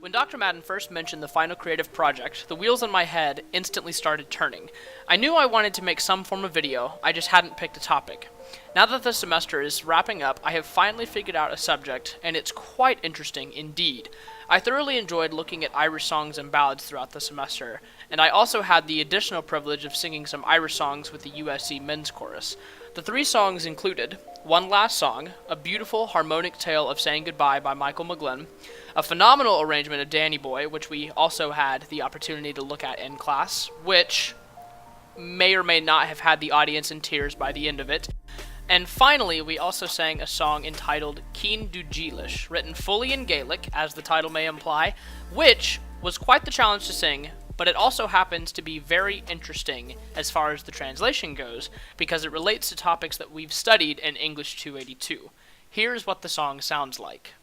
When Dr. Madden first mentioned the final creative project, the wheels in my head instantly started turning. I knew I wanted to make some form of video, I just hadn't picked a topic. Now that the semester is wrapping up, I have finally figured out a subject, and it's quite interesting indeed. I thoroughly enjoyed looking at Irish songs and ballads throughout the semester, and I also had the additional privilege of singing some Irish songs with the USC men's chorus. The 3 songs included One Last Song, a beautiful harmonic tale of saying goodbye by Michael McGlynn, a phenomenal arrangement of Danny Boy, which we also had the opportunity to look at in class, which may or may not have had the audience in tears by the end of it. And finally, we also sang a song entitled Ceann Dubh Dilis, written fully in Gaelic, as the title may imply, which was quite the challenge to sing, but it also happens to be very interesting as far as the translation goes, because it relates to topics that we've studied in English 282. Here's what the song sounds like.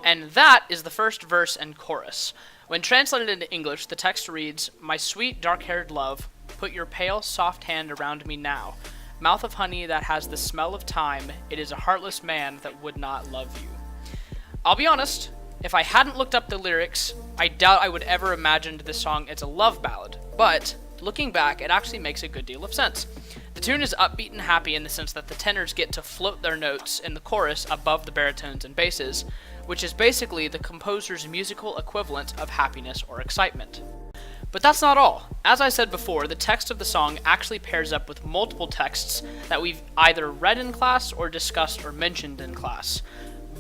And that is the first verse and chorus. When translated into English, the text reads, "My sweet dark-haired love, put your pale soft hand around me now. Mouth of honey that has the smell of thyme, it is a heartless man that would not love you." I'll be honest, if I hadn't looked up the lyrics, I doubt I would ever imagined this song as a love ballad, but looking back, it actually makes a good deal of sense. The tune is upbeat and happy in the sense that the tenors get to float their notes in the chorus above the baritones and basses, which is basically the composer's musical equivalent of happiness or excitement. But that's not all. As I said before, the text of the song actually pairs up with multiple texts that we've either read in class or discussed or mentioned in class.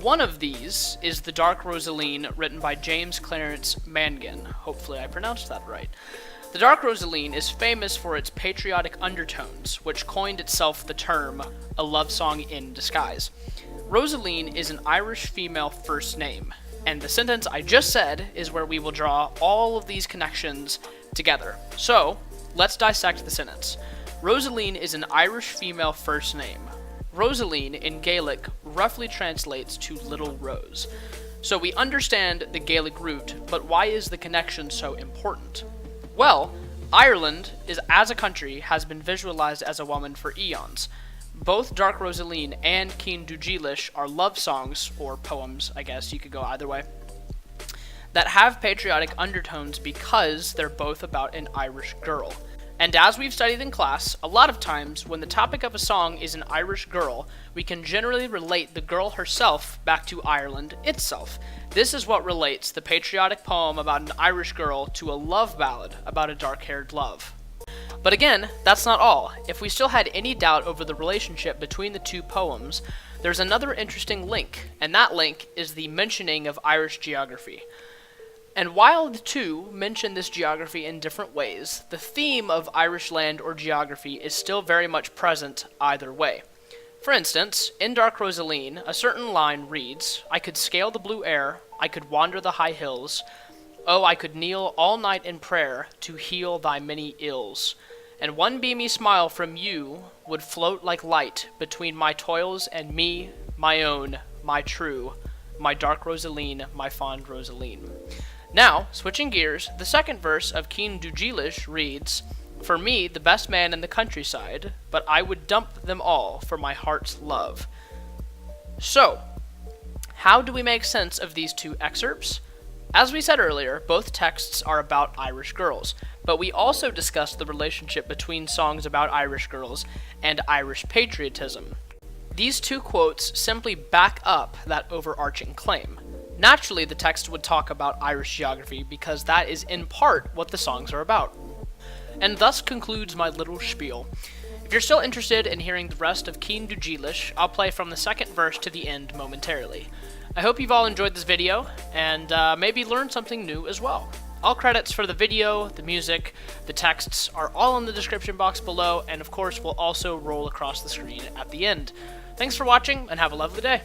One of these is The Dark Rosaleen, written by James Clarence Mangan. Hopefully I pronounced that right. The Dark Rosaleen is famous for its patriotic undertones, which coined itself the term, a love song in disguise. Rosaleen is an Irish female first name, and the sentence I just said is where we will draw all of these connections together. So, let's dissect the sentence. Rosaleen is an Irish female first name. Rosaleen in Gaelic roughly translates to Little Rose. So we understand the Gaelic root, but why is the connection so important? Well, Ireland, as a country, has been visualized as a woman for eons. Both Dark Rosaleen and Ceann Dubh Dilis are love songs, or poems, I guess you could go either way, that have patriotic undertones because they're both about an Irish girl. And as we've studied in class, a lot of times when the topic of a song is an Irish girl, we can generally relate the girl herself back to Ireland itself. This is what relates the patriotic poem about an Irish girl to a love ballad about a dark-haired love. But again, that's not all. If we still had any doubt over the relationship between the two poems, there's another interesting link, and that link is the mentioning of Irish geography. And while the two mention this geography in different ways, the theme of Irish land or geography is still very much present either way. For instance, in Dark Rosaleen, a certain line reads, "I could scale the blue air, I could wander the high hills, oh, I could kneel all night in prayer to heal thy many ills. And one beamy smile from you would float like light between my toils and me, my own, my true, my dark Rosaleen, my fond Rosaleen." Now, switching gears, the second verse of Ceann Dubh Dilis reads, "For me, the best man in the countryside, but I would dump them all for my heart's love." So, how do we make sense of these two excerpts? As we said earlier, both texts are about Irish girls, but we also discussed the relationship between songs about Irish girls and Irish patriotism. These two quotes simply back up that overarching claim. Naturally, the text would talk about Irish geography because that is in part what the songs are about. And thus concludes my little spiel. If you're still interested in hearing the rest of Ceann Dubh Dilis, I'll play from the second verse to the end momentarily. I hope you've all enjoyed this video, and maybe learned something new as well. All credits for the video, the music, the texts are all in the description box below, and of course will also roll across the screen at the end. Thanks for watching, and have a lovely day.